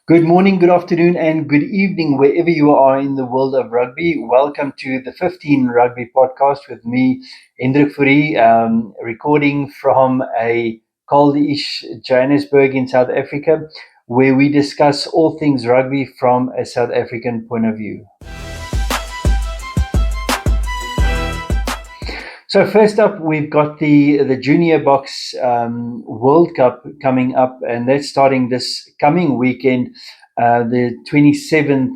Good morning, good afternoon, and good evening, wherever you are in the world of rugby. Welcome to the 15 Rugby podcast with me, Hendrik Fourie, recording from a coldish Johannesburg in South Africa, where we discuss all things rugby from a South African point of view. So first up, we've got the Junior Box World Cup coming up, and that's starting this coming weekend, the 27th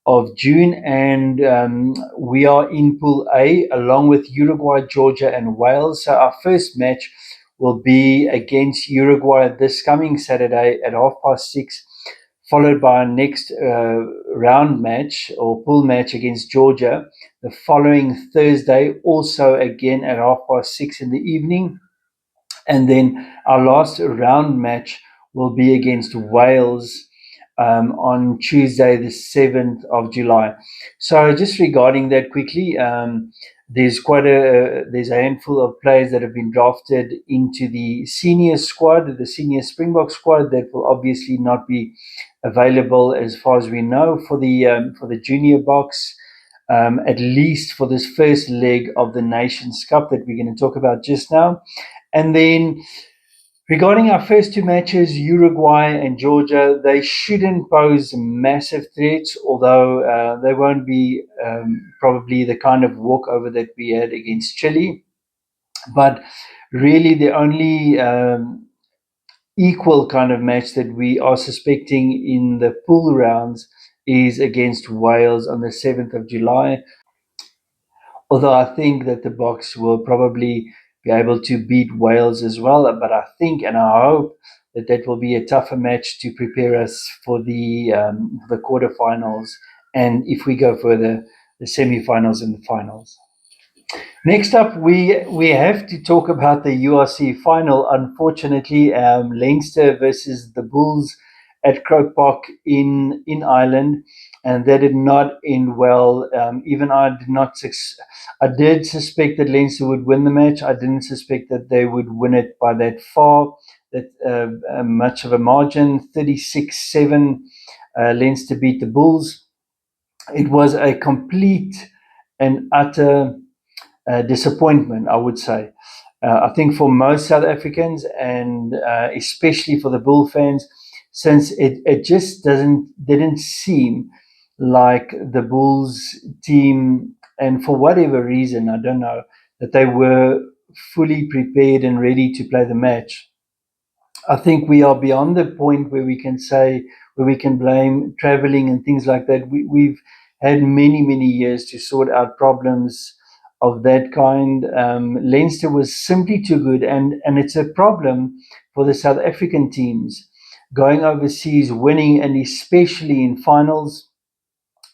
of June, and we are in Pool A along with Uruguay, Georgia, and Wales. So our first match will be against Uruguay this coming Saturday at 6:30, followed by our next round match or pool match against Georgia the following Thursday, also again at 6:30 in the evening. And then our last round match will be against Wales on Tuesday, the 7th of July. So just regarding that quickly, there's there's a handful of players that have been drafted into the senior squad, the senior Springbok squad, that will obviously not be available as far as we know for the junior box. At least for this first leg of the Nations Cup that we're going to talk about just now. And then regarding our first two matches, Uruguay and Georgia, they shouldn't pose massive threats, although they won't be probably the kind of walkover that we had against Chile. But really the only equal kind of match that we are suspecting in the pool rounds is against Wales on the 7th of July. Although I think that the Boks will probably be able to beat Wales as well. But I think and I hope that that will be a tougher match to prepare us for the quarterfinals, and if we go further, the semi-finals and the finals. Next up, we have to talk about the URC final. Unfortunately, Leinster versus the Bulls at Croke Park in Ireland, and that did not end well. Even I did not. I did suspect that Leinster would win the match. I didn't suspect that they would win it by that far, that much of a margin. 36-7, Leinster beat the Bulls. It was a complete and utter disappointment, I would say. I think for most South Africans, and especially for the Bull fans, since it just didn't seem like the Bulls team, and for whatever reason, I don't know, that they were fully prepared and ready to play the match. I think we are beyond the point where we can blame traveling and things like that. We've had many years to sort out problems of that kind. Leinster was simply too good, and it's a problem for the South African teams going overseas, winning, and especially in finals.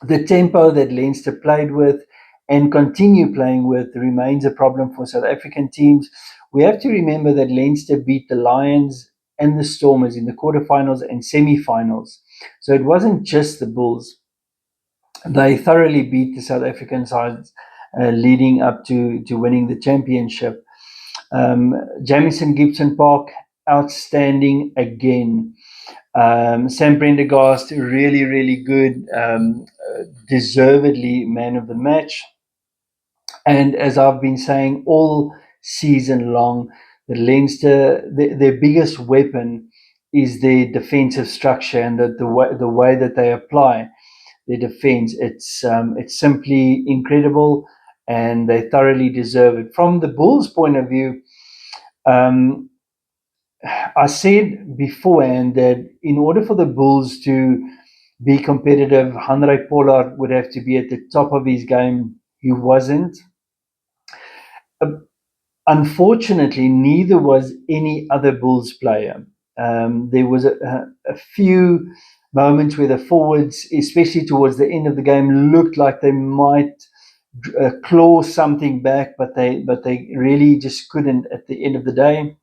The tempo that Leinster played with and continue playing with remains a problem for South African teams. We have to remember that Leinster beat the Lions and the Stormers in the quarterfinals and semi-finals. So it wasn't just the Bulls. They thoroughly beat the South African sides leading up to winning the championship. Jamison Gibson Park, outstanding again. Sam Prendergast, really good, deservedly man of the match. And as I've been saying all season long, the Leinster, their biggest weapon is their defensive structure and the way that they apply their defense. It's simply incredible, and they thoroughly deserve it. From the Bulls' point of view, I said beforehand that in order for the Bulls to be competitive, Handré Pollard would have to be at the top of his game. He wasn't. Unfortunately, neither was any other Bulls player. There was a few moments where the forwards, especially towards the end of the game, looked like they might claw something back, but they really just couldn't at the end of the day.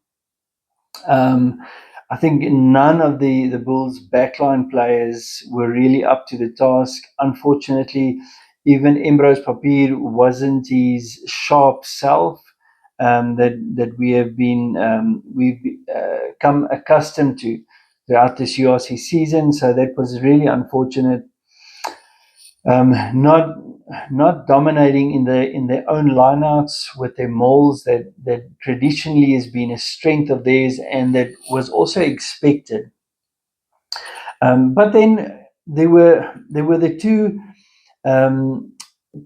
I think none of the Bulls' backline players were really up to the task. Unfortunately, even Embrose Papier wasn't his sharp self that we have been we've come accustomed to throughout this URC season. So that was really unfortunate. Not dominating in their own lineouts with their mauls that traditionally has been a strength of theirs and that was also expected. But then there were the two um,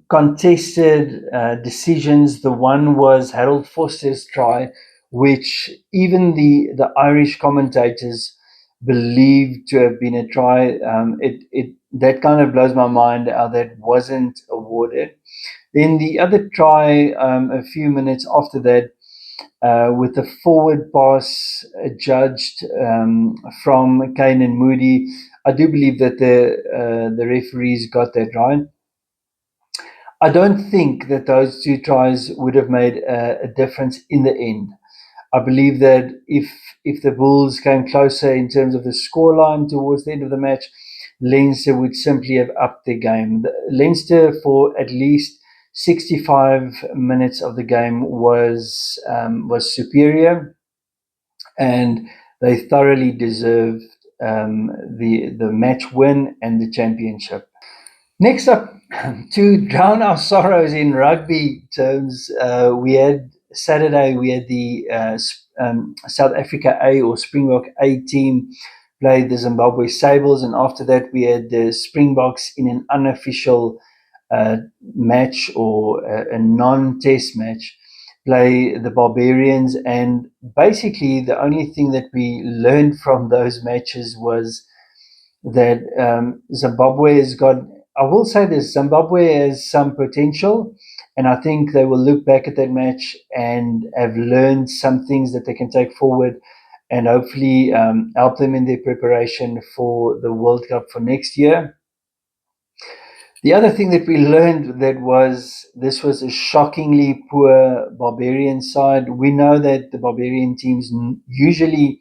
contested decisions. The one was Harold Foster's try, which even the Irish commentators believed to have been a try. It that kind of blows my mind how that wasn't awarded. Then the other try, a few minutes after that, with a forward pass judged from Kane and Moody. I do believe that the referees got that right. I don't think that those two tries would have made a difference in the end. I believe that if the Bulls came closer in terms of the scoreline towards the end of the match, Leinster would simply have upped their game. Leinster, for at least 65 minutes of the game, was superior, and they thoroughly deserved the match win and the championship. Next up, to drown our sorrows in rugby terms, we had Saturday. We had the South Africa A or Springbok A team play the Zimbabwe Sables, and after that we had the Springboks in an unofficial match or a non-test match play the Barbarians. And basically, the only thing that we learned from those matches was that Zimbabwe has got, I will say this, Zimbabwe has some potential, and I think they will look back at that match and have learned some things that they can take forward and hopefully help them in their preparation for the World Cup for next year. The other thing that we learned that was this was a shockingly poor Barbarian side. We know that the Barbarian teams usually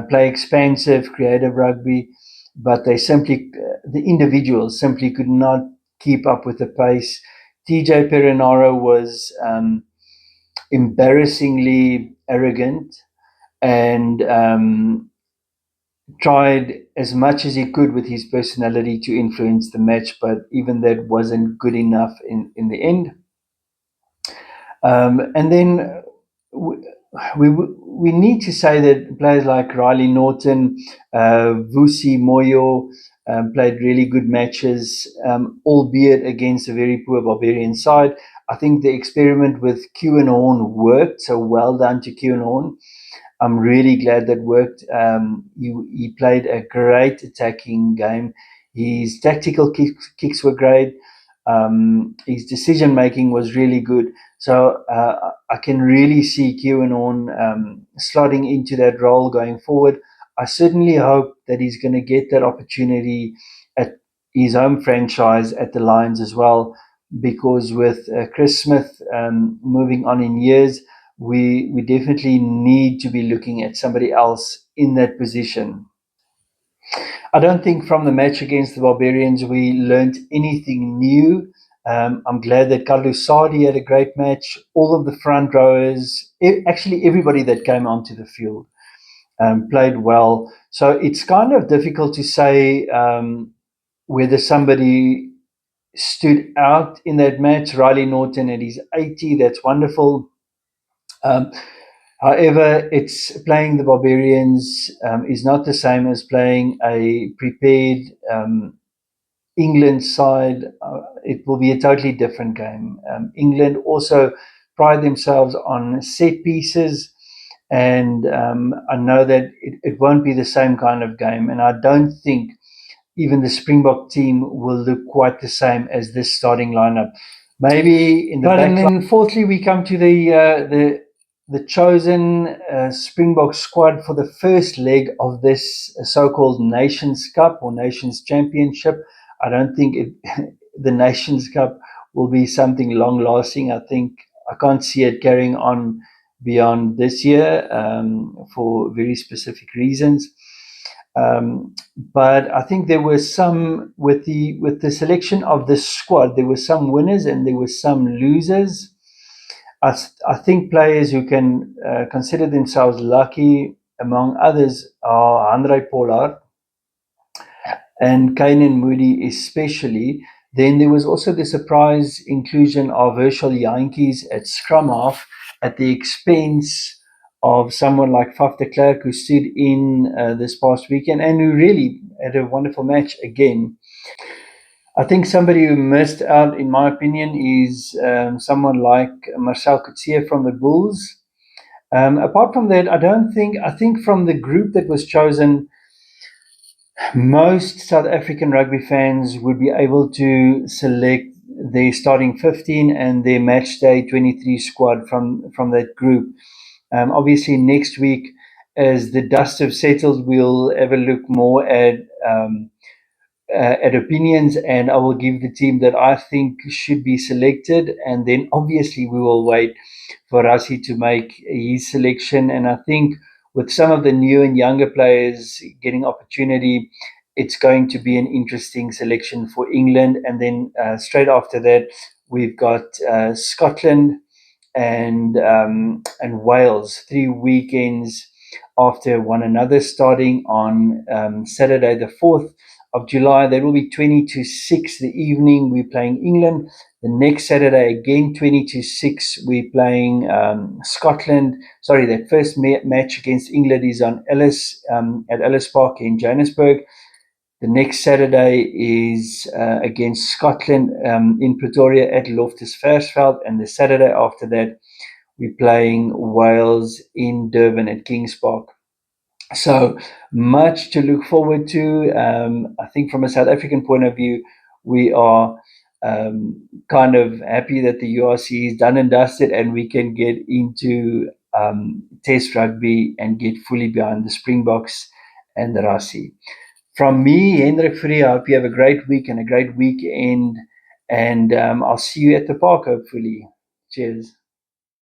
play expansive, creative rugby, but the individuals simply could not keep up with the pace. TJ Perinaro was embarrassingly arrogant and tried as much as he could with his personality to influence the match, but even that wasn't good enough in the end. And then we need to say that players like Riley Norton, Vusi Moyo played really good matches, albeit against a very poor Barbarian side. I think the experiment with Kewan Horn worked, so well done to Kewan Horn. I'm really glad that worked. He played a great attacking game. His tactical kicks were great. His decision making was really good. So I can really see Kewan Horn slotting into that role going forward. I certainly hope that he's going to get that opportunity at his home franchise at the Lions as well, because with Chris Smith moving on in years, we definitely need to be looking at somebody else in that position. I don't think from the match against the Barbarians we learned anything new. I'm glad that Carlos Sardi had a great match. All of the front rowers, actually everybody that came onto the field, played well. So it's kind of difficult to say whether somebody stood out in that match. Riley Norton at his 80, that's wonderful. However, it's playing the Barbarians is not the same as playing a prepared England side. It will be a totally different game. England also pride themselves on set pieces, and I know that it won't be the same kind of game, and I don't think even the Springbok team will look quite the same as this starting lineup. Maybe in the back. And then fourthly, we come to the chosen Springbok squad for the first leg of this so-called Nations Cup or Nations Championship. I don't think the Nations Cup will be something long-lasting. I can't see it carrying on beyond this year for very specific reasons. But I think there were some with the selection of the squad. There were some winners and there were some losers. I think players who can consider themselves lucky among others are Andre Pollard and Kainan Moody especially. Then there was also the surprise inclusion of Herschel Yankees at scrum half at the expense of someone like Faf de Klerk, who stood in this past weekend and who really had a wonderful match again. I think somebody who missed out, in my opinion, is someone like Marcel Coetzee from the Bulls. Apart from that, I think from the group that was chosen, most South African rugby fans would be able to select their starting 15 and their match day 23 squad from that group. Obviously, next week, as the dust have settled, we'll have a look more at opinions, and I will give the team that I think should be selected, and then obviously we will wait for Rassi to make his selection. And I think with some of the new and younger players getting opportunity, it's going to be an interesting selection for England. And then straight after that, we've got Scotland and Wales, 3 weekends after one another, starting on Saturday the 4th of July. That will be 20 to 6 the evening. We're playing England. The next Saturday, again 20 to 6, we're playing Scotland. Sorry, that first match against England is on Ellis at Ellis Park in Johannesburg. The next Saturday is against Scotland in Pretoria at Loftus Versfeld, and the Saturday after that, we're playing Wales in Durban at Kings Park. So much to look forward to. I think from a South African point of view, we are kind of happy that the URC is done and dusted, and we can get into Test rugby and get fully behind the Springboks and the Rassie. From me, Hendrik Fourie, I hope you have a great week and a great weekend, and I'll see you at the park, hopefully. Cheers.